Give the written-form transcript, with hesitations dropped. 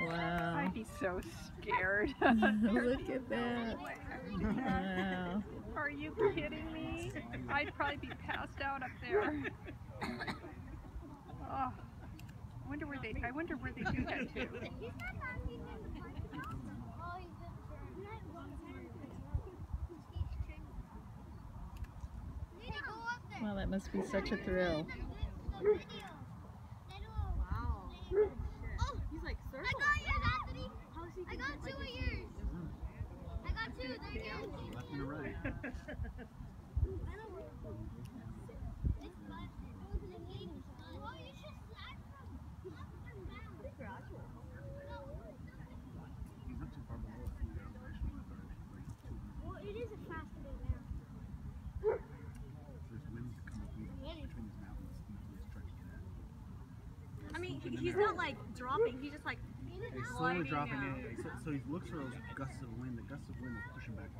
Wow. I'd be so scared. Look at that. Wow. Are you kidding me? I'd probably be passed out up there. Oh, I wonder where they do that too. Wow, that must be such a thrill. Wow. Oh, he's like circling. I got yours, Anthony. How is he I got two of yours. I got two. They're yours. Left and a right. He's not too far below us. Well, it is a fast way now. There's winds coming between his mouth and his feet. He's trying to get at. I mean, he's not like dropping. He's just like He's slowly sliding dropping down. it. So he looks for those gusts of wind. The gusts of wind is pushing back.